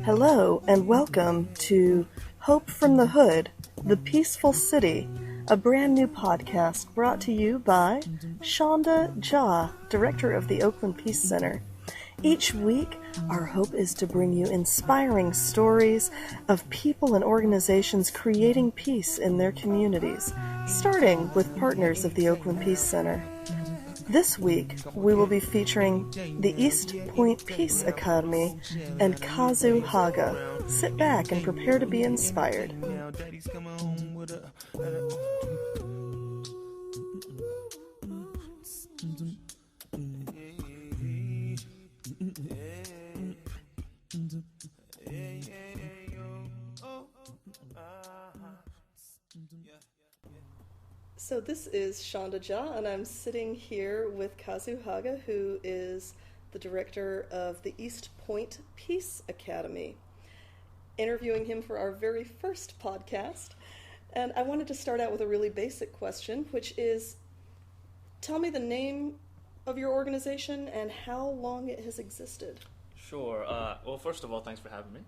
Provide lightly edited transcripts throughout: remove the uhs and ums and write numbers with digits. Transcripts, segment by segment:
Hello and welcome to Hope from the Hood, the Peaceful City, a brand new podcast brought to you by Shonda Jha, Director of the Oakland Peace Center. Each week, our hope is to bring you inspiring stories of people and organizations creating peace in their communities, starting with partners of the Oakland Peace Center. This week, we will be featuring the East Point Peace Academy and Kazu Haga. Sit back and prepare to be inspired. So this is Shonda Jha, and I'm sitting here with Kazu Haga, who is the director of the East Point Peace Academy, interviewing him for our very first podcast. And I wanted to start out with a really basic question, which is, tell me the name of your organization and how long it has existed. Sure. Well, first of all, thanks for having me.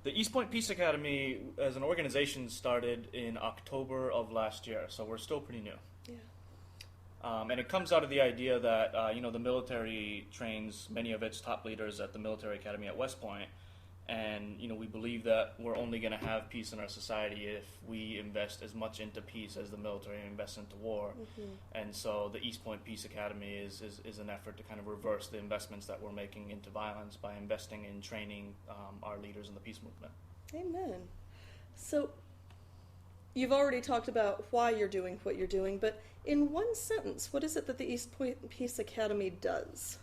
The East Point Peace Academy, as an organization, started in October of last year, so we're still pretty new. Yeah. And it comes out of the idea that, the military trains many of its top leaders at the military academy at West Point, and, we believe that we're only going to have peace in our society if we invest as much into peace as the military invests into war. Mm-hmm. And so the East Point Peace Academy is an effort to kind of reverse the investments that we're making into violence by investing in training our leaders in the peace movement. Amen. So you've already talked about why you're doing what you're doing, but in one sentence, what is it that the East Point Peace Academy does?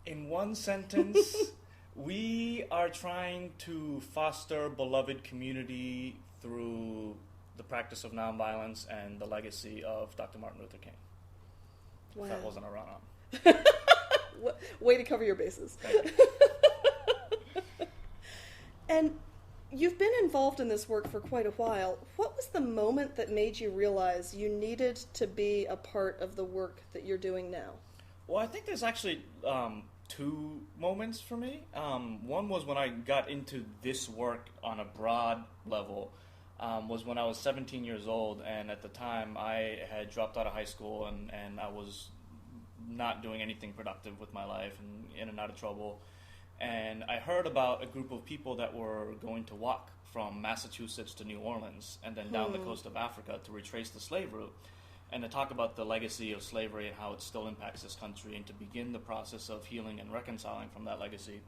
In one sentence... We are trying to foster beloved community through the practice of nonviolence and the legacy of Dr. Martin Luther King. Wow. If that wasn't a run-on. Way to cover your bases. Thank you. And you've been involved in this work for quite a while. What was the moment that made you realize you needed to be a part of the work that you're doing now? Well, I think there's actually... two moments for me. One was when I got into this work on a broad level, was when I was 17 years old, and at the time I had dropped out of high school and I was not doing anything productive with my life and in and out of trouble. And I heard about a group of people that were going to walk from Massachusetts to New Orleans and then down the coast of Africa to retrace the slave route, and to talk about the legacy of slavery and how it still impacts this country, and to begin the process of healing and reconciling from that legacy.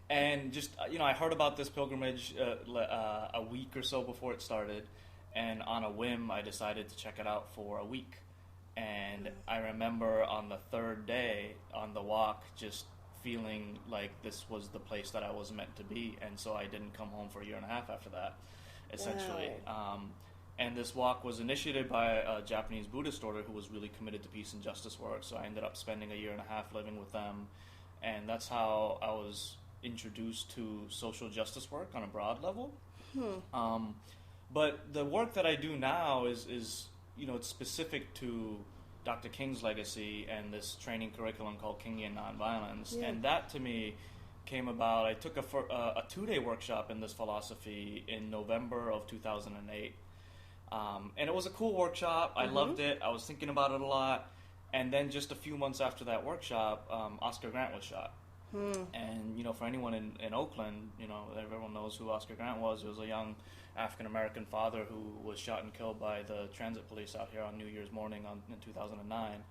And just, I heard about this pilgrimage a week or so before it started, and on a whim, I decided to check it out for a week. And I remember on the third day on the walk just feeling like this was the place that I was meant to be, and so I didn't come home for a year and a half after that, essentially. Wow. And this walk was initiated by a Japanese Buddhist order who was really committed to peace and justice work. So I ended up spending a year and a half living with them. And that's how I was introduced to social justice work on a broad level. But the work that I do now is it's specific to Dr. King's legacy and this training curriculum called Kingian Nonviolence. Yeah. And that, to me, came about. I took a two-day workshop in this philosophy in November of 2008. And it was a cool workshop. I loved it. I was thinking about it a lot. And then just a few months after that workshop, Oscar Grant was shot. And, for anyone in Oakland, everyone knows who Oscar Grant was. He was a young African-American father who was shot and killed by the transit police out here on New Year's morning in 2009.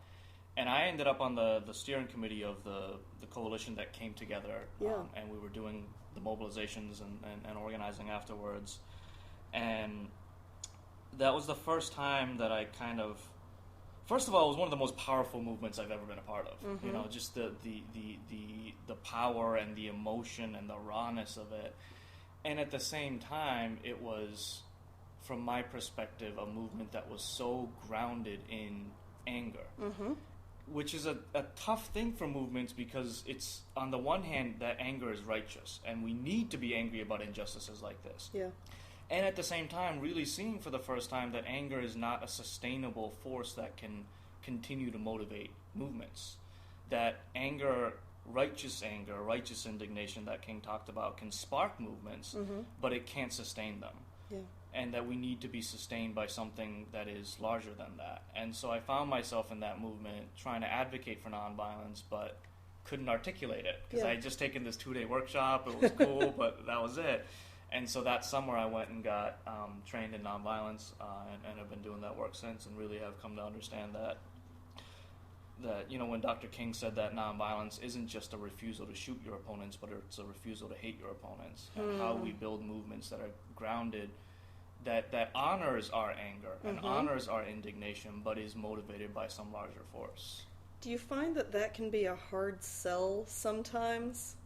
And I ended up on the steering committee of the coalition that came together. Yeah. And we were doing the mobilizations and organizing afterwards. And that was the first time that I first of all, it was one of the most powerful movements I've ever been a part of. Just the power and the emotion and the rawness of it. And at the same time, it was, from my perspective, a movement that was so grounded in anger. which is a tough thing for movements because it's, on the one hand, that anger is righteous, and we need to be angry about injustices like this. Yeah. And at the same time, really seeing for the first time that anger is not a sustainable force that can continue to motivate movements. That anger, righteous indignation that King talked about, can spark movements, but it can't sustain them. Yeah. And that we need to be sustained by something that is larger than that. And so I found myself in that movement trying to advocate for nonviolence, but couldn't articulate it because I had just taken this 2-day workshop. It was cool, but that was it. And so that summer I went and got trained in nonviolence, and have been doing that work since, and really have come to understand that when Dr. King said that nonviolence isn't just a refusal to shoot your opponents, but it's a refusal to hate your opponents, and how we build movements that are grounded, that honors our anger and honors our indignation, but is motivated by some larger force. Do you find that can be a hard sell sometimes?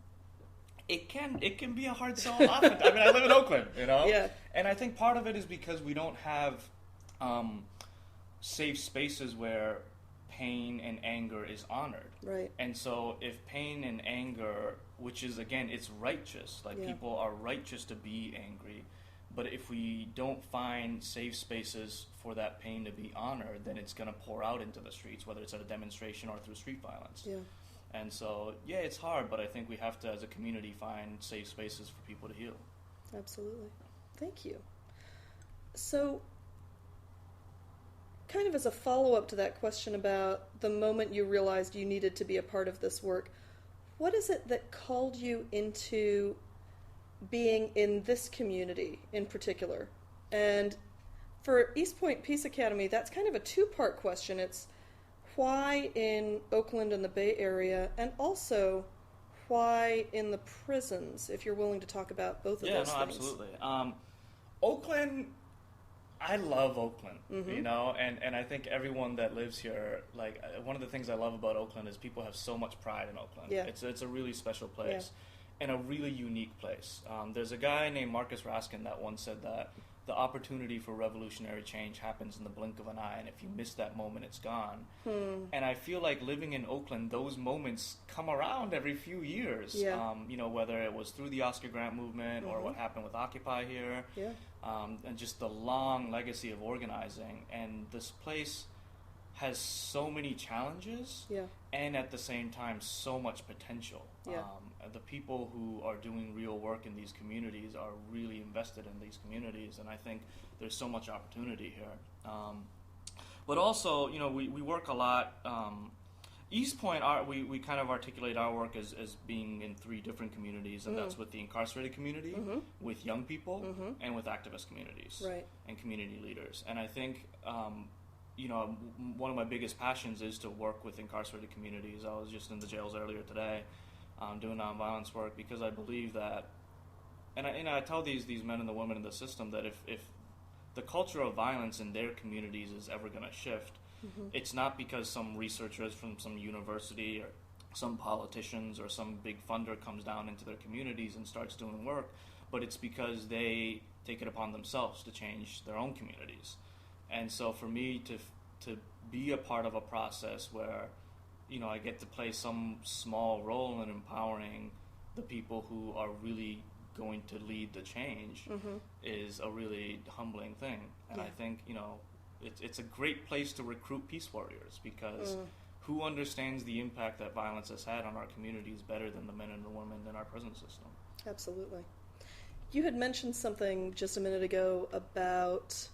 It can be a hard sell often. I mean, I live in Oakland, Yeah. And I think part of it is because we don't have safe spaces where pain and anger is honored. Right. And so if pain and anger, which is, again, it's righteous, people are righteous to be angry, but if we don't find safe spaces for that pain to be honored, then it's going to pour out into the streets, whether it's at a demonstration or through street violence. Yeah. And so, it's hard, but I think we have to, as a community, find safe spaces for people to heal. Absolutely. Thank you. So, kind of as a follow-up to that question about the moment you realized you needed to be a part of this work, what is it that called you into being in this community in particular? And for East Point Peace Academy, that's kind of a two-part question. It's why in Oakland and the Bay Area, and also why in the prisons, if you're willing to talk about both of those things. Yeah, no, absolutely. Oakland, I love Oakland, and I think everyone that lives here, one of the things I love about Oakland is people have so much pride in Oakland. Yeah. It's a really special place, and a really unique place. There's a guy named Marcus Raskin that once said that the opportunity for revolutionary change happens in the blink of an eye, and if you miss that moment, it's gone. And I feel like living in Oakland, those moments come around every few years. Yeah. Whether it was through the Oscar Grant movement or what happened with Occupy here, and just the long legacy of organizing. And this place has so many challenges, and at the same time, so much potential. The people who are doing real work in these communities are really invested in these communities, and I think there's so much opportunity here. But also, we work a lot. East Point, we kind of articulate our work as being in 3 different communities, and that's with the incarcerated community, with young people, and with activist communities, and community leaders. And I think one of my biggest passions is to work with incarcerated communities. I was just in the jails earlier today doing nonviolence work because I believe that, and I tell these men and the women in the system that if the culture of violence in their communities is ever going to shift, it's not because some researchers from some university or some politicians or some big funder comes down into their communities and starts doing work, but it's because they take it upon themselves to change their own communities. And so for me to be a part of a process where, I get to play some small role in empowering the people who are really going to lead the change is a really humbling thing. And I think, it's a great place to recruit peace warriors because who understands the impact that violence has had on our communities better than the men and the women in our prison system? Absolutely. You had mentioned something just a minute ago about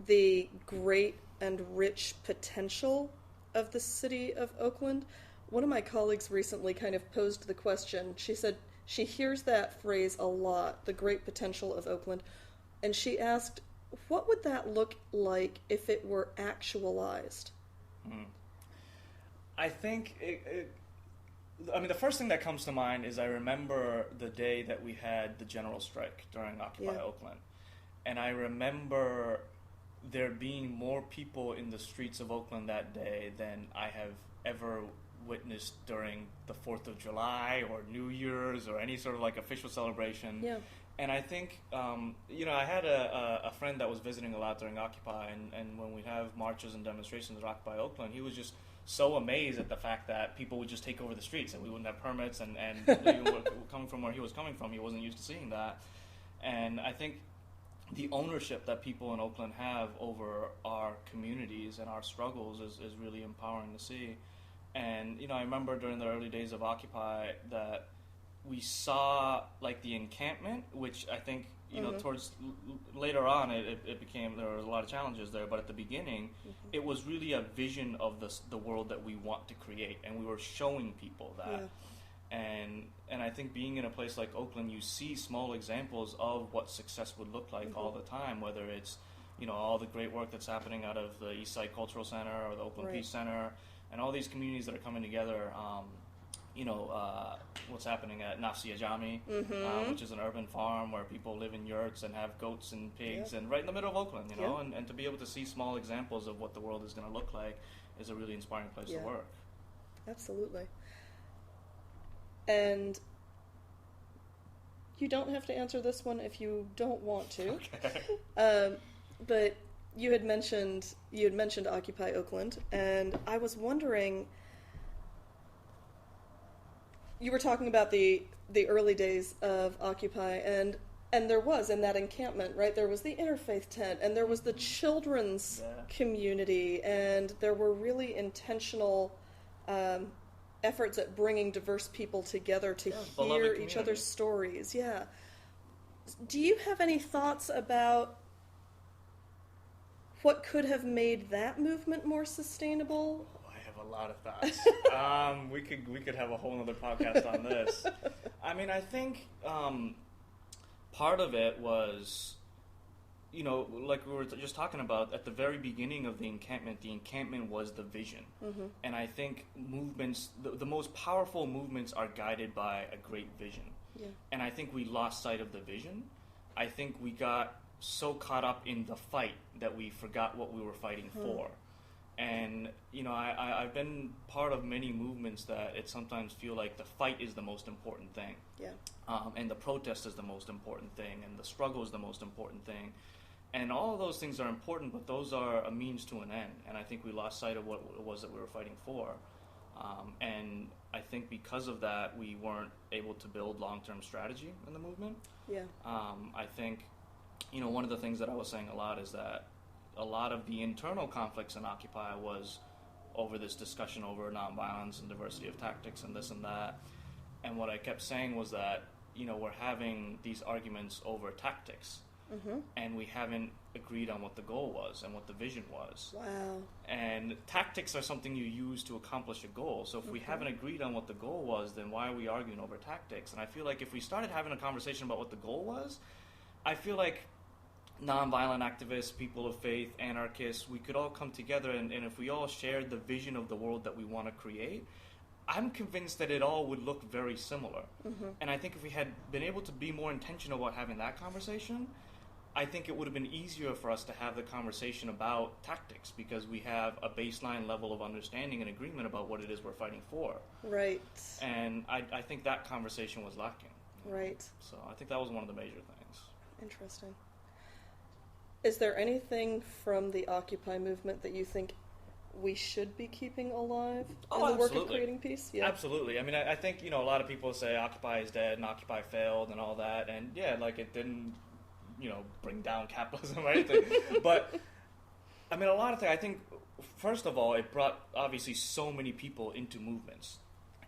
the great and rich potential of the city of Oakland. One of my colleagues recently kind of posed the question. She said she hears that phrase a lot, the great potential of Oakland, and she asked, what would that look like if it were actualized? I think the first thing that comes to mind is I remember the day that we had the general strike during Occupy Oakland. And I remember there being more people in the streets of Oakland that day than I have ever witnessed during the 4th of July or New Year's or any sort of official celebration. Yeah. And I think, I had a friend that was visiting a lot during Occupy, and when we have marches and demonstrations at Occupy Oakland, he was just so amazed at the fact that people would just take over the streets and we wouldn't have permits, and coming from where he was coming from, he wasn't used to seeing that. And I think the ownership that people in Oakland have over our communities and our struggles is really empowering to see. And, I remember during the early days of Occupy that we saw, like, the encampment, which I think, towards later on, it became, there was a lot of challenges there, but at the beginning, it was really a vision of the world that we want to create, and we were showing people that. And I think being in a place like Oakland, you see small examples of what success would look like all the time, whether it's, all the great work that's happening out of the Eastside Cultural Center or the Oakland Peace Center, and all these communities that are coming together. What's happening at Nafsi Ajami, which is an urban farm where people live in yurts and have goats and pigs, and right in the middle of Oakland, and to be able to see small examples of what the world is going to look like is a really inspiring place to work. Absolutely. And you don't have to answer this one if you don't want to. Okay. But you had mentioned Occupy Oakland, and I was wondering, you were talking about the early days of Occupy, and there was, in that encampment, right, there was the interfaith tent, and there was the children's community, and there were really intentional efforts at bringing diverse people together to hear each other's stories. Yeah. Do you have any thoughts about what could have made that movement more sustainable? A lot of thoughts. We could have a whole other podcast on this. I mean, I think part of it was, like we were just talking about at the very beginning of the encampment was the vision. And I think movements, the most powerful movements are guided by a great vision. And I think we lost sight of the vision. I think we got so caught up in the fight that we forgot what we were fighting for. And, I've been part of many movements that it sometimes feel like the fight is the most important thing. And the protest is the most important thing, and the struggle is the most important thing. And all of those things are important, but those are a means to an end. And I think we lost sight of what it was that we were fighting for. And I think because of that, we weren't able to build long-term strategy in the movement. I think, one of the things that I was saying a lot is that a lot of the internal conflicts in Occupy was over this discussion over nonviolence and diversity of tactics and this and that. And what I kept saying was that, we're having these arguments over tactics, and we haven't agreed on what the goal was and what the vision was. Wow. And tactics are something you use to accomplish a goal. So if we haven't agreed on what the goal was, then why are we arguing over tactics? And I feel like if we started having a conversation about what the goal was, I feel like nonviolent activists, people of faith, anarchists, we could all come together, and if we all shared the vision of the world that we want to create, I'm convinced that it all would look very similar. And I think if we had been able to be more intentional about having that conversation, I think it would have been easier for us to have the conversation about tactics, because we have a baseline level of understanding and agreement about what it is we're fighting for. Right. And I think that conversation was lacking. Right. So I think that was one of the major things. Interesting. Is there anything from the Occupy movement that you think we should be keeping alive in the work of creating peace? Yeah. Absolutely. I mean, I think, a lot of people say Occupy is dead and Occupy failed and all that. And yeah, like it didn't, bring down capitalism or anything. But, I mean, a lot of things, I think, first of all, it brought obviously so many people into movements.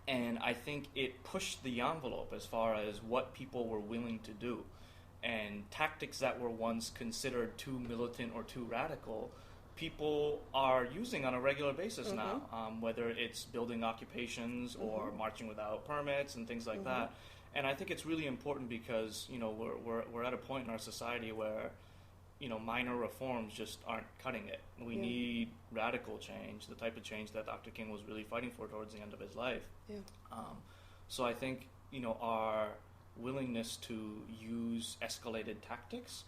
And I think it pushed the envelope as far as what people were willing to do. And tactics that were once considered too militant or too radical, people are using on a regular basis now, whether it's building occupations or marching without permits and things like that. And I think it's really important because, we're at a point in our society where, minor reforms just aren't cutting it. We need radical change, the type of change that Dr. King was really fighting for towards the end of his life. So I think, our willingness to use escalated tactics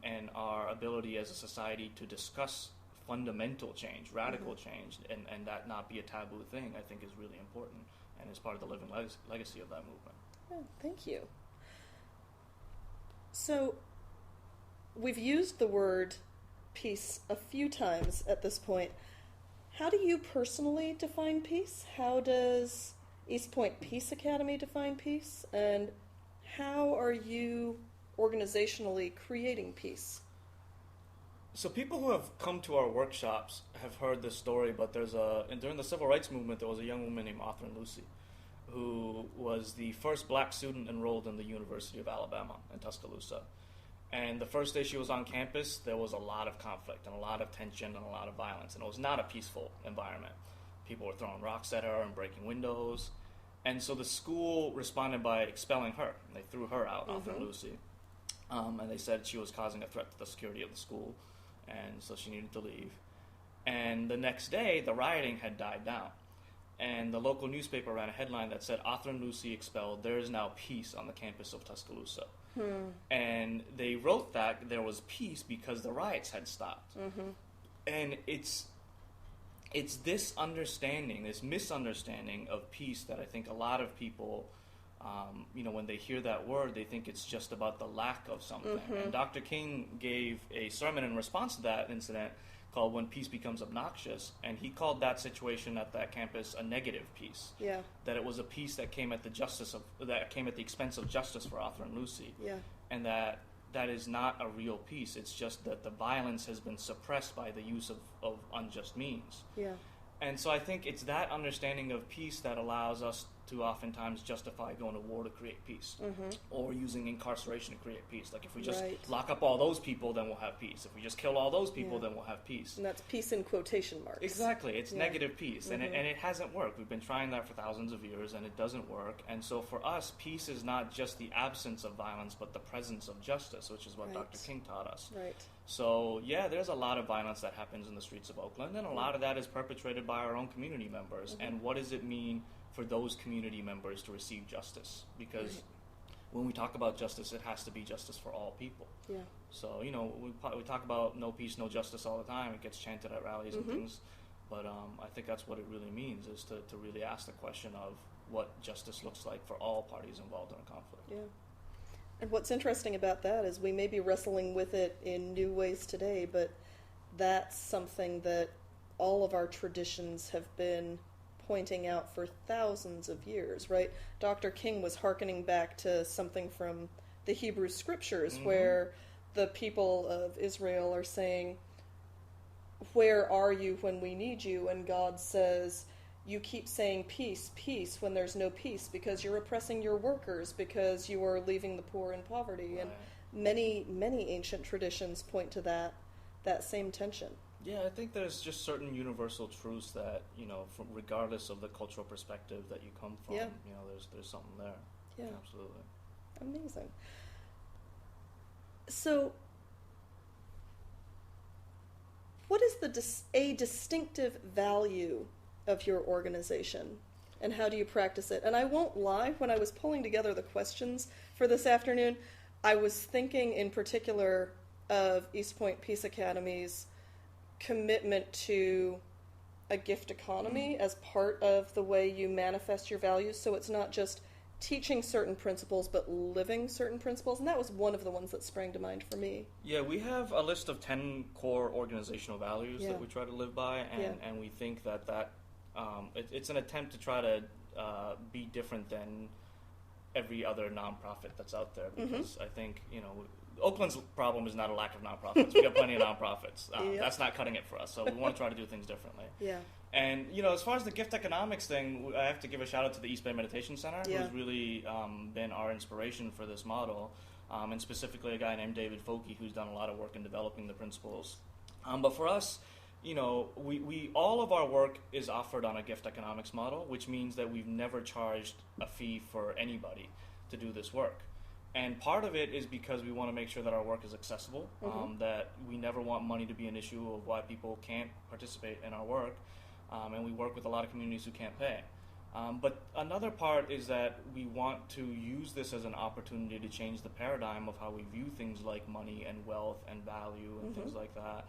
and our ability as a society to discuss fundamental change, radical change, and that not be a taboo thing, I think is really important and is part of the living legacy of that movement. Oh, thank you. So we've used the word peace a few times at this point. How do you personally define peace? How does East Point Peace Academy define peace? And how are you organizationally creating peace? So people who have come to our workshops have heard this story, but during the civil rights movement, there was a young woman named Autherine Lucy, who was the first black student enrolled in the University of Alabama in Tuscaloosa. And the first day she was on campus, there was a lot of conflict and a lot of tension and a lot of violence, and it was not a peaceful environment. People were throwing rocks at her and breaking windows. And so the school responded by expelling her. They threw her out, Autherine Lucy. And they said she was causing a threat to the security of the school, and so she needed to leave. And the next day, the rioting had died down. And the local newspaper ran a headline that said, Autherine Lucy expelled, there is now peace on the campus of Tuscaloosa. And they wrote that there was peace because the riots had stopped. And it's this understanding, this misunderstanding of peace that I think a lot of people, when they hear that word, they think it's just about the lack of something. And Dr. King gave a sermon in response to that incident called When Peace Becomes Obnoxious, and he called that situation at that campus a negative peace. Yeah. That it was a peace that came at the expense of justice for Autherine Lucy. Yeah. And that is not a real peace. It's just that the violence has been suppressed by the use of unjust means. Yeah. And so I think it's that understanding of peace that allows us to oftentimes justify going to war to create peace, or using incarceration to create peace. Like if we just lock up all those people, then we'll have peace. If we just kill all those people, then we'll have peace. And that's peace in quotation marks. Exactly. It's negative peace, and it hasn't worked. We've been trying that for thousands of years, and it doesn't work. And so for us, peace is not just the absence of violence, but the presence of justice, which is what Dr. King taught us. Right. So, yeah, there's a lot of violence that happens in the streets of Oakland, and a lot of that is perpetrated by our own community members. And what does it mean for those community members to receive justice? Because when we talk about justice, it has to be justice for all people. Yeah. So, we talk about no peace, no justice all the time. It gets chanted at rallies and things. But I think that's what it really means, is to really ask the question of what justice looks like for all parties involved in a conflict. Yeah. And what's interesting about that is we may be wrestling with it in new ways today, but that's something that all of our traditions have been pointing out for thousands of years, right? Dr. King was hearkening back to something from the Hebrew Scriptures where the people of Israel are saying, where are you when we need you? And God says, you keep saying peace, peace, when there's no peace, because you're oppressing your workers, because you are leaving the poor in poverty. And many, many ancient traditions point to that same tension. Yeah, I think there's just certain universal truths that, regardless of the cultural perspective that you come from, there's something there. Yeah. Absolutely. Amazing. So, what is a distinctive value of your organization, and how do you practice it? And I won't lie, when I was pulling together the questions for this afternoon, I was thinking in particular of East Point Peace Academy's commitment to a gift economy as part of the way you manifest your values. So it's not just teaching certain principles, but living certain principles. And that was one of the ones that sprang to mind for me. Yeah, we have a list of 10 core organizational values that we try to live by, and we think that it's an attempt to try to be different than every other nonprofit that's out there, because I think, Oakland's problem is not a lack of nonprofits. We got plenty of nonprofits. That's not cutting it for us, so we want to try to do things differently. Yeah. And, as far as the gift economics thing, I have to give a shout out to the East Bay Meditation Center, who's really been our inspiration for this model, and specifically a guy named David Folke, who's done a lot of work in developing the principles. But for us, we all of our work is offered on a gift economics model, which means that we've never charged a fee for anybody to do this work. And part of it is because we want to make sure that our work is accessible, that we never want money to be an issue of why people can't participate in our work, and we work with a lot of communities who can't pay. But another part is that we want to use this as an opportunity to change the paradigm of how we view things like money and wealth and value and things like that.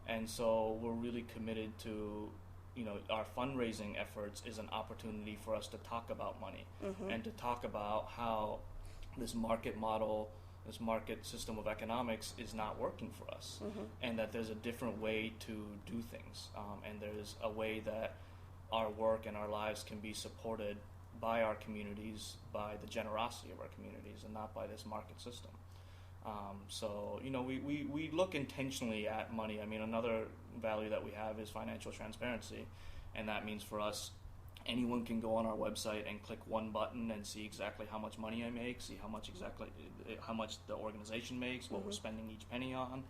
And so we're really committed to, our fundraising efforts is an opportunity for us to talk about money and to talk about how this market model this market system of economics is not working for us, and that there's a different way to do things, and there's a way that our work and our lives can be supported by our communities, by the generosity of our communities, and not by this market system. So, we look intentionally at money. I mean, another value that we have is financial transparency, and that means for us, anyone can go on our website and click one button and see exactly how much money I make, see how much the organization makes, what we're spending each penny on,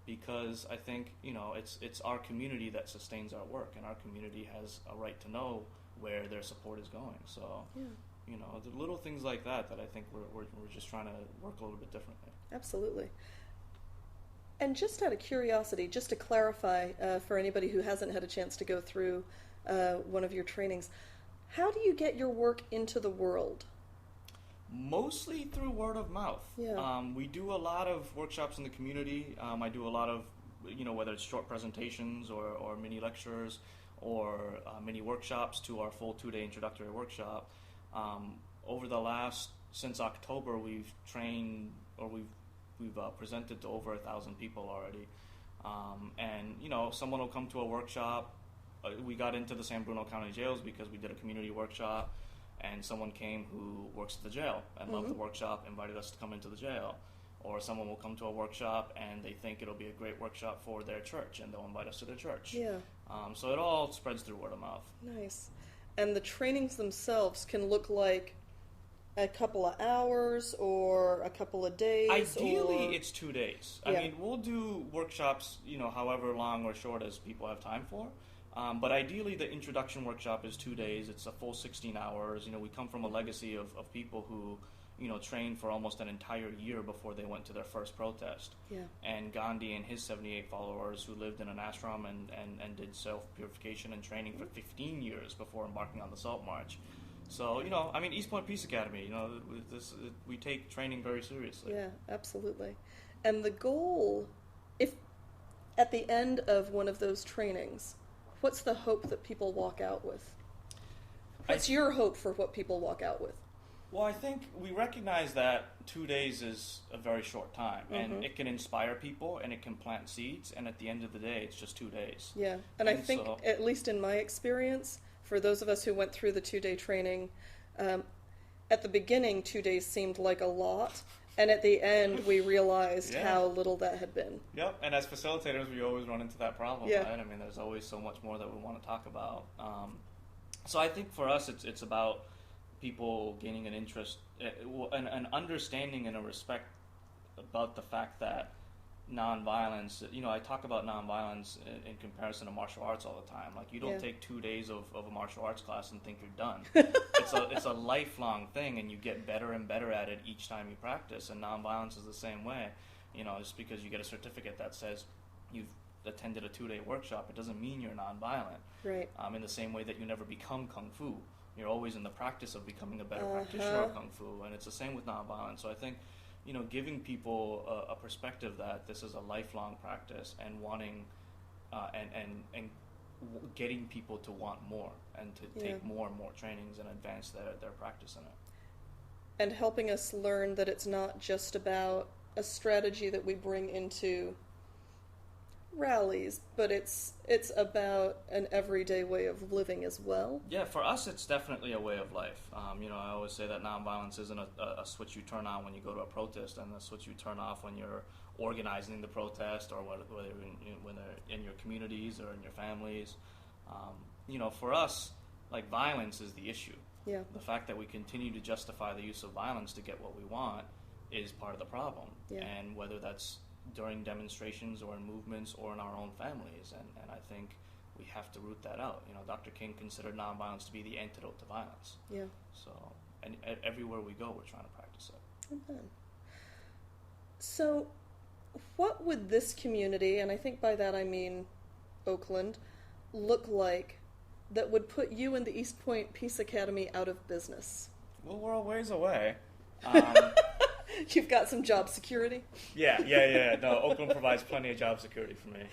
because I think, it's our community that sustains our work, and our community has a right to know where their support is going. So, the little things like that I think we're just trying to work a little bit differently. Absolutely. And just out of curiosity, just to clarify for anybody who hasn't had a chance to go through one of your trainings, how do you get your work into the world? Mostly through word of mouth. Yeah. We do a lot of workshops in the community. I do a lot of, whether it's short presentations or mini lectures or mini workshops to our full 2-day introductory workshop. Since October, we've trained, or we've presented to over 1,000 people already. And someone will come to a workshop. We got into the San Bruno County jails because we did a community workshop, and someone came who works at the jail and loved the workshop, invited us to come into the jail. Or someone will come to a workshop and they think it'll be a great workshop for their church, and they'll invite us to their church. Yeah. So it all spreads through word of mouth. Nice. And the trainings themselves can look like a couple of hours or a couple of days? Ideally, it's 2 days. Yeah. I mean, we'll do workshops, however long or short as people have time for. But ideally, the introduction workshop is 2 days. It's a full 16 hours. We come from a legacy of people who, trained for almost an entire year before they went to their first protest. Yeah. And Gandhi and his 78 followers who lived in an ashram and did self-purification and training for 15 years before embarking on the Salt March. So, East Point Peace Academy, we take training very seriously. Yeah, absolutely. And the goal, if at the end of one of those trainings, what's the hope that people walk out with? What's your hope for what people walk out with? Well, I think we recognize that 2 days is a very short time, and it can inspire people, and it can plant seeds, and at the end of the day, it's just 2 days. Yeah, and I think, at least in my experience, for those of us who went through the 2-day training, at the beginning, 2 days seemed like a lot, and at the end, we realized how little that had been. Yep, and as facilitators, we always run into that problem, right? I mean, there's always so much more that we want to talk about. So I think for us, it's about people gaining an interest, an understanding and a respect about the fact that nonviolence, I talk about nonviolence in comparison to martial arts all the time. Like, you don't take 2 days of a martial arts class and think you're done. It's a lifelong thing, and you get better and better at it each time you practice, and nonviolence is the same way. Just because you get a certificate that says you've attended a 2-day workshop, it doesn't mean you're nonviolent. Right. In the same way that you never become Kung Fu. You're always in the practice of becoming a better practitioner of Kung Fu, and it's the same with nonviolence. So I think, giving people a perspective that this is a lifelong practice, and wanting, and getting people to want more, and to take more and more trainings and advance their practice in it. And helping us learn that it's not just about a strategy that we bring into rallies, but it's about an everyday way of living as well. Yeah, for us, it's definitely a way of life. I always say that nonviolence isn't a switch you turn on when you go to a protest, and a switch you turn off when you're organizing the protest, or whether when they're in your communities or in your families. For us, like, violence is the issue. Yeah. The fact that we continue to justify the use of violence to get what we want is part of the problem. Yeah. And whether that's during demonstrations or in movements or in our own families, and I think we have to root that out. Dr. King considered nonviolence to be the antidote to violence. Yeah. So, and everywhere we go, we're trying to practice it. Okay. So, what would this community, and I think by that I mean Oakland, look like that would put you and the East Point Peace Academy out of business? Well, we're a ways away. You've got some job security? Yeah. No, Oakland provides plenty of job security for me.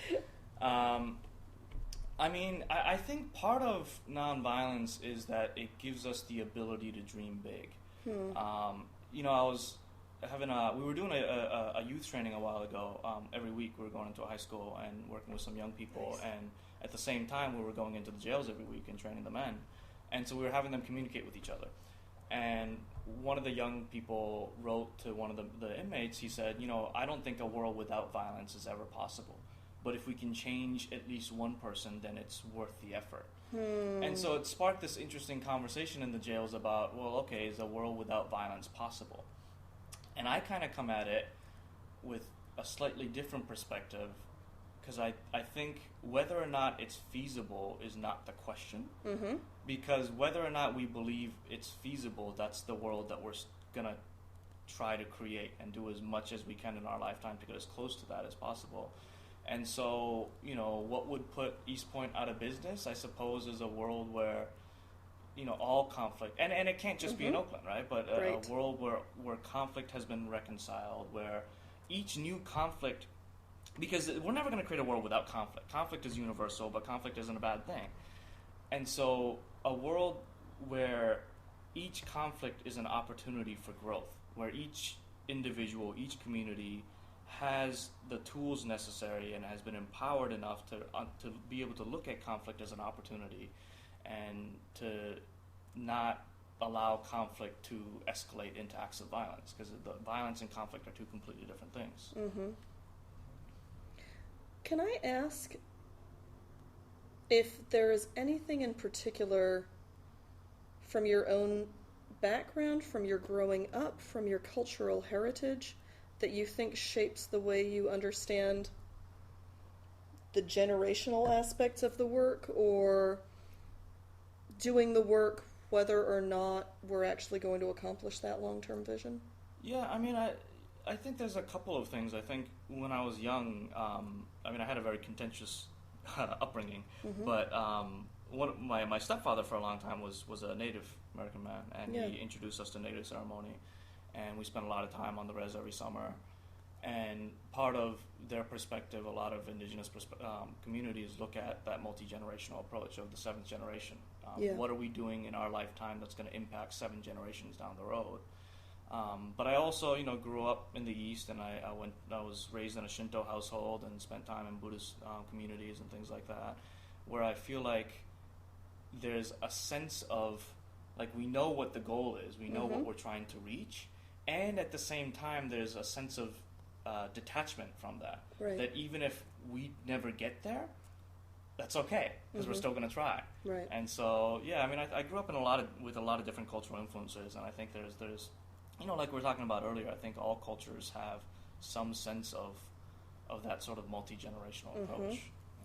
I think part of nonviolence is that it gives us the ability to dream big. I was we were doing a youth training a while ago. Every week we were going into a high school and working with some young people, Nice. and at the same time we were going into the jails every week and training the men. And so we were having them communicate with each other. And one of the young people wrote to one of the inmates. He said, I don't think a world without violence is ever possible. But if we can change at least one person, then it's worth the effort. And so it sparked this interesting conversation in the jails about, well, okay, is a world without violence possible? And I kind of come at it with a slightly different perspective, because I think whether or not it's feasible is not the question. Mm-hmm. Because whether or not we believe it's feasible, that's the world that we're going to try to create and do as much as we can in our lifetime to get as close to that as possible. And so, what would put East Point out of business, I suppose, is a world where, all conflict, and it can't just be in Oakland, right? But Right. a world where conflict has been reconciled, where each new conflict, because we're never going to create a world without conflict. Conflict is universal, but conflict isn't a bad thing. And so a world where each conflict is an opportunity for growth, where each individual, each community has the tools necessary and has been empowered enough to be able to look at conflict as an opportunity and to not allow conflict to escalate into acts of violence, because the violence and conflict are two completely different things. Mm-hmm. Can I ask if there is anything in particular from your own background, from your growing up, from your cultural heritage, that you think shapes the way you understand the generational aspects of the work, or doing the work whether or not we're actually going to accomplish that long-term vision? Yeah, I think there's a couple of things. I think when I was young, I had a very contentious upbringing, but my stepfather for a long time was a Native American man, and he introduced us to Native ceremony, and we spent a lot of time on the res every summer. And part of their perspective, a lot of indigenous communities look at that multi-generational approach of the seventh generation. What are we doing in our lifetime that's going to impact 7 generations down the road? But I also, grew up in the East, and I was raised in a Shinto household and spent time in Buddhist communities and things like that, where I feel like there's a sense of, like, we know what the goal is, we know what we're trying to reach, and at the same time there's a sense of detachment from that. Right. That even if we never get there, that's okay, because we're still going to try. Right. And so, I grew up with a lot of different cultural influences, and I think there's like we were talking about earlier, I think all cultures have some sense of that sort of multi-generational approach.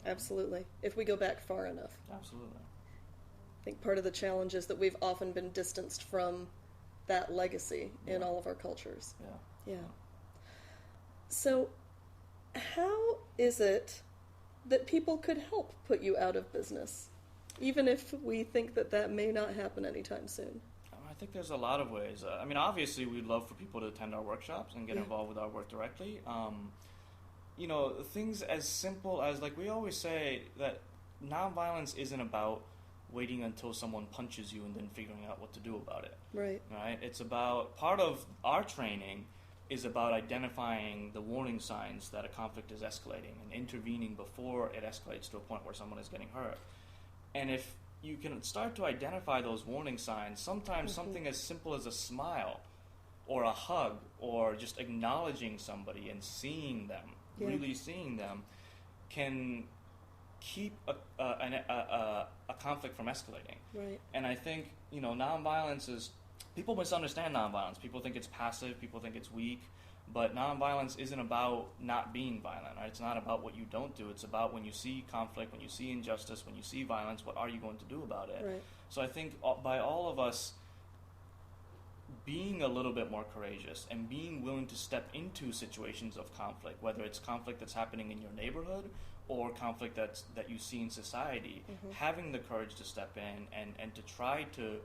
Absolutely. If we go back far enough. Absolutely. I think part of the challenge is that we've often been distanced from that legacy in all of our cultures. Yeah. So, how is it that people could help put you out of business, even if we think that may not happen anytime soon? I think there's a lot of ways. Obviously, we'd love for people to attend our workshops and get involved with our work directly. Things as simple as, like we always say, that nonviolence isn't about waiting until someone punches you and then figuring out what to do about it. Right. Right? It's about, part of our training is about identifying the warning signs that a conflict is escalating and intervening before it escalates to a point where someone is getting hurt. And if you can start to identify those warning signs, sometimes something as simple as a smile or a hug or just acknowledging somebody and seeing them, really seeing them, can keep a conflict from escalating. Right. And I think, nonviolence is, people misunderstand nonviolence. People think it's passive, people think it's weak, but nonviolence isn't about not being violent, right? It's not about what you don't do. It's about when you see conflict, when you see injustice, when you see violence, what are you going to do about it? Right. So I think by all of us being a little bit more courageous and being willing to step into situations of conflict, whether it's conflict that's happening in your neighborhood or conflict that you see in society, having the courage to step in and to try to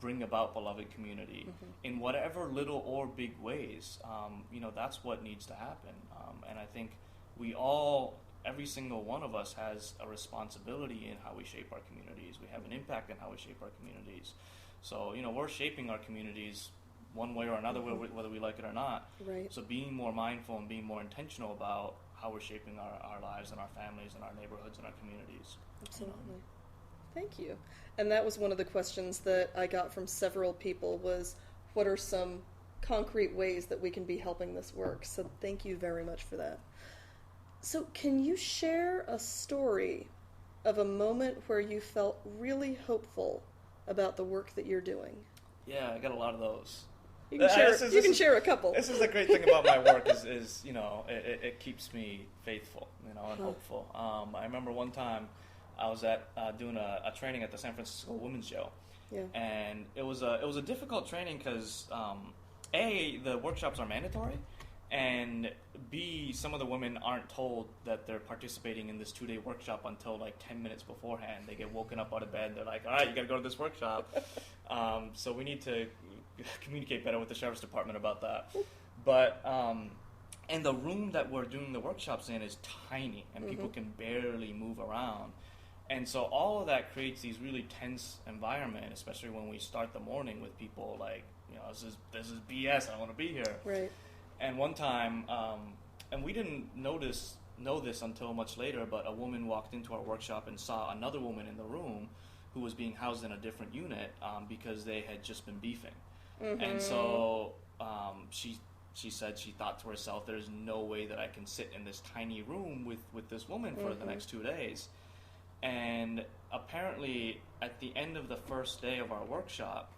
bring about beloved community in whatever little or big ways, that's what needs to happen. And I think we all, every single one of us has a responsibility in how we shape our communities. We have an impact in how we shape our communities. So, we're shaping our communities one way or another, whether we like it or not. Right. So being more mindful and being more intentional about how we're shaping our lives and our families and our neighborhoods and our communities. Absolutely. Thank you. And that was one of the questions that I got from several people was, what are some concrete ways that we can be helping this work? So thank you very much for that. So can you share a story of a moment where you felt really hopeful about the work that you're doing? Yeah, I got a lot of those. You can share a couple. This is the great thing about my work is it keeps me faithful, and hopeful. I remember one time I was doing a training at the San Francisco Women's Jail, and it was a difficult training because A, the workshops are mandatory, and B, some of the women aren't told that they're participating in this 2-day workshop until like 10 minutes beforehand. They get woken up out of bed. They're like, all right, you got to go to this workshop. So we need to communicate better with the sheriff's department about that. But, and the room that we're doing the workshops in is tiny, and people can barely move around. And so all of that creates these really tense environment, especially when we start the morning with people like, this is BS, I don't want to be here. Right. And one time, and we didn't know this until much later, but a woman walked into our workshop and saw another woman in the room who was being housed in a different unit because they had just been beefing. And so she said she thought to herself, there's no way that I can sit in this tiny room with this woman for the next 2 days. And apparently, at the end of the first day of our workshop,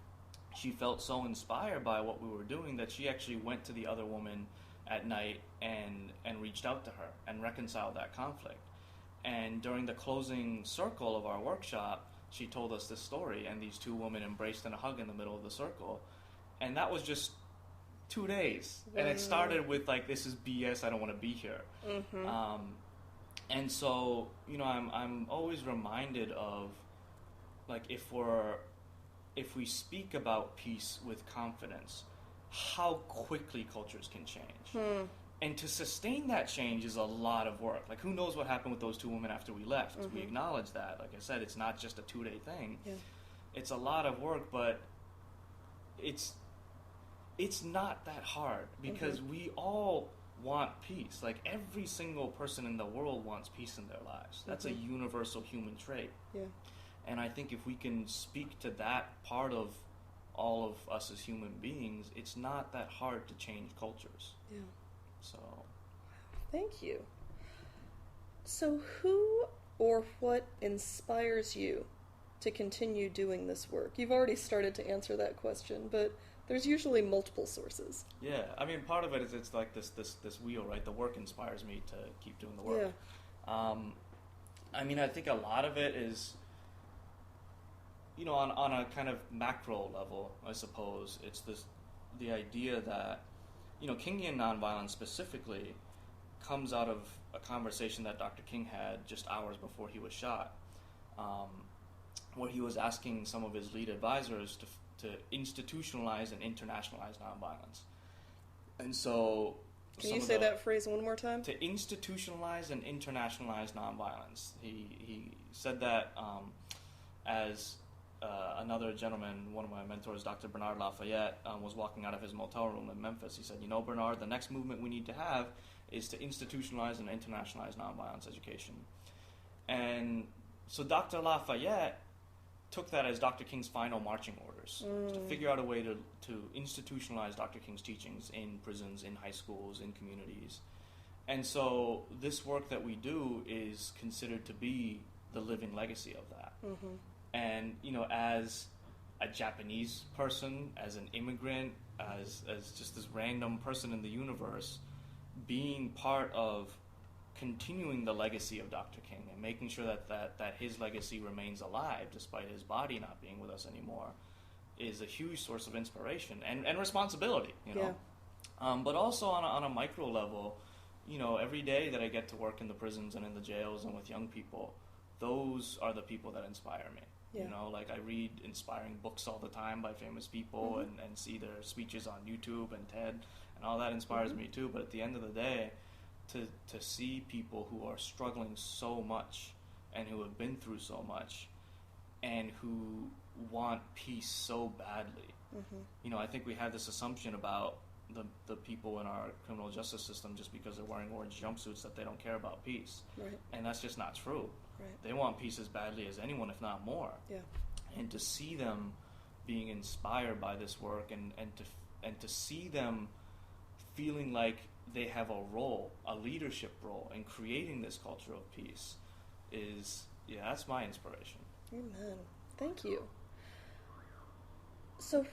she felt so inspired by what we were doing that she actually went to the other woman at night and reached out to her and reconciled that conflict. And during the closing circle of our workshop, she told us this story, and these two women embraced in a hug in the middle of the circle. And that was just 2 days. And it started with like, this is BS, I don't want to be here. And so, I'm always reminded of, like, if we speak about peace with confidence, how quickly cultures can change. And to sustain that change is a lot of work. Like, who knows what happened with those two women after we left? We acknowledge that. Like I said, it's not just a 2-day thing. Yeah. It's a lot of work, but it's not that hard because we all want peace. Like, every single person in the world wants peace in their lives. That's a universal human trait. Yeah. And I think if we can speak to that part of all of us as human beings, it's not that hard to change cultures. Yeah. So. Thank you. So who or what inspires you to continue doing this work? You've already started to answer that question, but there's usually multiple sources. Yeah, I mean, part of it is it's like this wheel, right? The work inspires me to keep doing the work. Yeah. I mean, I think a lot of it is, on a kind of macro level, I suppose, it's the idea that, Kingian nonviolence specifically comes out of a conversation that Dr. King had just hours before he was shot, where he was asking some of his lead advisors to institutionalize and internationalize nonviolence. And so... Can you say that phrase one more time? To institutionalize and internationalize nonviolence. He said that as another gentleman, one of my mentors, Dr. Bernard Lafayette, was walking out of his motel room in Memphis. He said, Bernard, the next movement we need to have is to institutionalize and internationalize nonviolence education. And so Dr. Lafayette took that as Dr. King's final marching orders to figure out a way to institutionalize Dr. King's teachings in prisons, in high schools, in communities. And so this work that we do is considered to be the living legacy of that. And, as a Japanese person, as an immigrant, as just this random person in the universe, being part of continuing the legacy of Dr. King and making sure that his legacy remains alive despite his body not being with us anymore is a huge source of inspiration and responsibility, Yeah. But also on a micro level, every day that I get to work in the prisons and in the jails and with young people, those are the people that inspire me. Yeah. Like I read inspiring books all the time by famous people and see their speeches on YouTube and TED, and all that inspires me too. But at the end of the day, to see people who are struggling so much and who have been through so much and who want peace so badly I think we have this assumption about the people in our criminal justice system just because they're wearing orange jumpsuits that they don't care about peace. Right. And that's just not true. Right. They want peace as badly as anyone, if not more. Yeah. And to see them being inspired by this work and to see them feeling like they have a leadership role in creating this culture of peace that's my inspiration. Amen. Thank you. So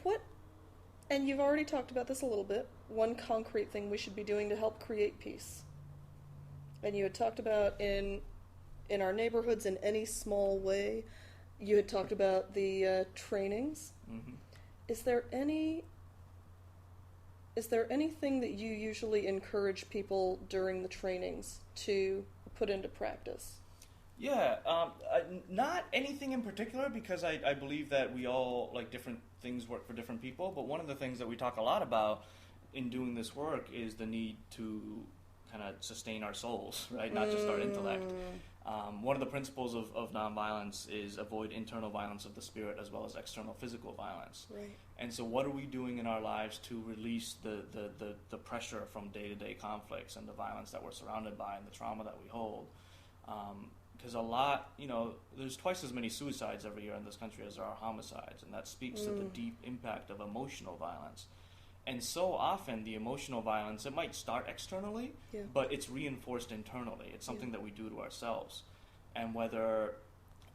and you've already talked about this a little bit, one concrete thing we should be doing to help create peace. And you had talked about in our neighborhoods in any small way, you had talked about the trainings. Mm-hmm. Is there anything that you usually encourage people during the trainings to put into practice? Yeah, not anything in particular, because I believe that we all, like, different things work for different people, but one of the things that we talk a lot about in doing this work is the need to kind of sustain our souls, right? Not just our intellect. One of the principles of nonviolence is avoid internal violence of the spirit as well as external physical violence. Right. And so what are we doing in our lives to release the pressure from day-to-day conflicts and the violence that we're surrounded by and the trauma that we hold? Because there's twice as many suicides every year in this country as there are homicides, and that speaks to the deep impact of emotional violence. And so often the emotional violence, it might start externally, but it's reinforced internally. It's something that we do to ourselves. And whether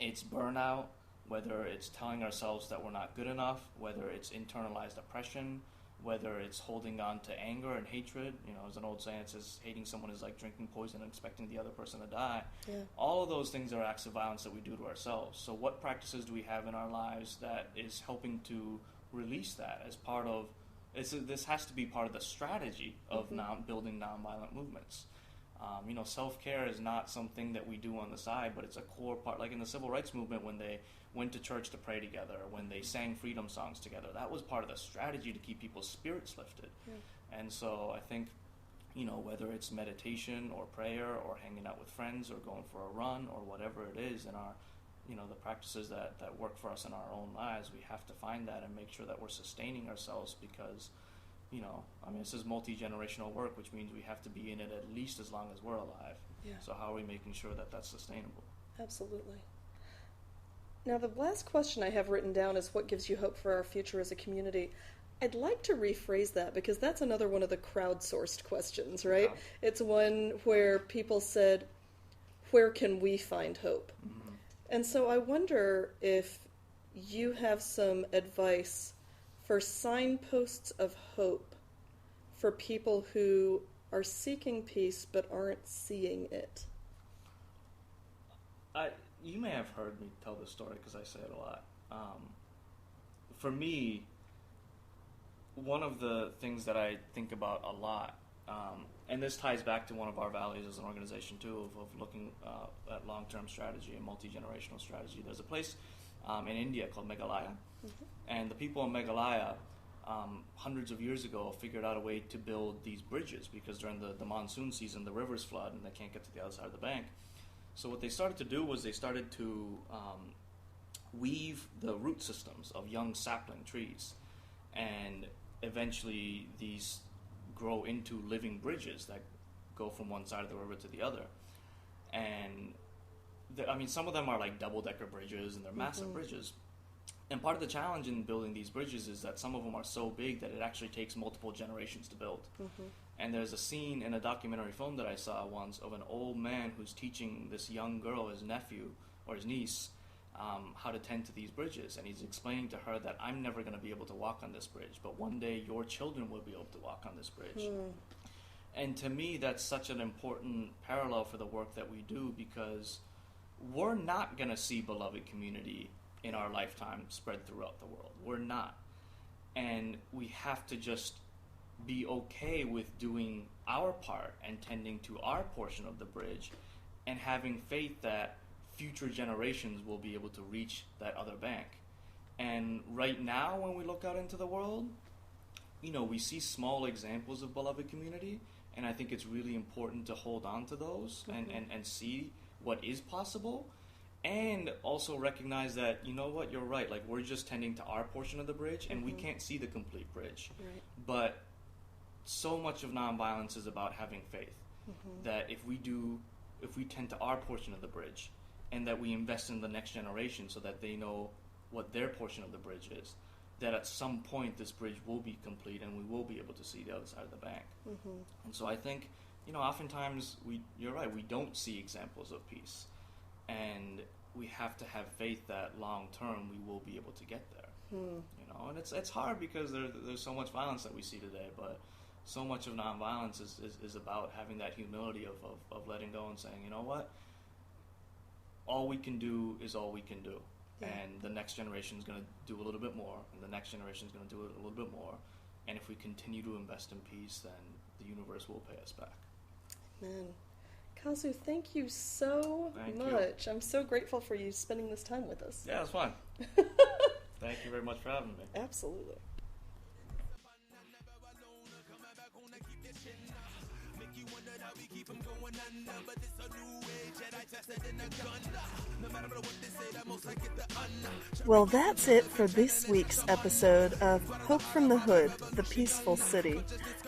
it's burnout, whether it's telling ourselves that we're not good enough, whether it's internalized oppression, whether it's holding on to anger and hatred, as an old saying, it says hating someone is like drinking poison and expecting the other person to die. Yeah. All of those things are acts of violence that we do to ourselves. So what practices do we have in our lives that is helping to release that as part of this has to be part of the strategy of building nonviolent movements. Self-care is not something that we do on the side, but it's a core part. Like in the civil rights movement, when they went to church to pray together, when they sang freedom songs together, that was part of the strategy to keep people's spirits lifted. Yeah. And so I think, whether it's meditation or prayer or hanging out with friends or going for a run or whatever it is in our the practices that work for us in our own lives, we have to find that and make sure that we're sustaining ourselves because, this is multi-generational work, which means we have to be in it at least as long as we're alive. Yeah. So how are we making sure that that's sustainable? Absolutely. Now, the last question I have written down is what gives you hope for our future as a community? I'd like to rephrase that because that's another one of the crowdsourced questions, right? Yeah. It's one where people said, where can we find hope? Mm-hmm. And so I wonder if you have some advice for signposts of hope for people who are seeking peace but aren't seeing it. You may have heard me tell this story because I say it a lot. For me, one of the things that I think about a lot, and this ties back to one of our values as an organization too, of looking at long-term strategy and multi-generational strategy. There's a place in India called Meghalaya, and the people in Meghalaya hundreds of years ago figured out a way to build these bridges because during the monsoon season the rivers flood and they can't get to the other side of the bank. So what they started to do was they started to weave the root systems of young sapling trees, and eventually these grow into living bridges that go from one side of the river to the other. And some of them are like double-decker bridges and they're massive bridges. And part of the challenge in building these bridges is that some of them are so big that it actually takes multiple generations to build. And there's a scene in a documentary film that I saw once of an old man who's teaching this young girl, his nephew or his niece, how to tend to these bridges. And he's explaining to her that I'm never going to be able to walk on this bridge, but one day your children will be able to walk on this bridge. And to me, that's such an important parallel for the work that we do because we're not going to see beloved community in our lifetime spread throughout the world. We're not. And we have to just be okay with doing our part and tending to our portion of the bridge and having faith that future generations will be able to reach that other bank. And right now, when we look out into the world, we see small examples of beloved community, and I think it's really important to hold on to those and see what is possible. and also recognize that, you know what, you're right, like we're just tending to our portion of the bridge and we can't see the complete bridge. Right. But so much of nonviolence is about having faith that if we tend to our portion of the bridge and that we invest in the next generation so that they know what their portion of the bridge is, that at some point this bridge will be complete and we will be able to see the other side of the bank. And so I think, oftentimes you're right, we don't see examples of peace, and we have to have faith that long term we will be able to get there. And it's hard because there's so much violence that we see today, but so much of nonviolence is about having that humility of letting go and saying, you know what, all we can do is all we can do. Yeah. And the next generation is going to do a little bit more, and the next generation is going to do it a little bit more. And if we continue to invest in peace, then the universe will pay us back. Amen. Kazu, thank you so much. I'm so grateful for you spending this time with us. Yeah, it was fun. Thank you very much for having me. Absolutely. Well, that's it for this week's episode of Hope from the Hood, the Peaceful City.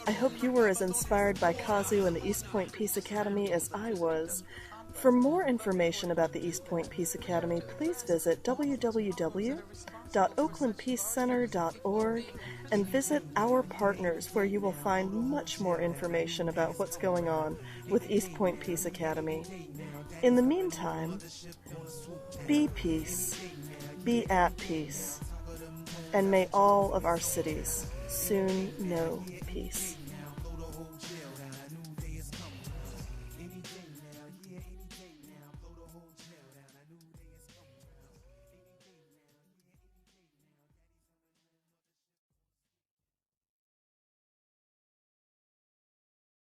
I hope you were as inspired by Kazu and the East Point Peace Academy as I was. For more information about the East Point Peace Academy, please visit www.oaklandpeacecenter.org and visit our partners, where you will find much more information about what's going on with East Point Peace Academy. In the meantime, be peace, be at peace, and may all of our cities soon know peace.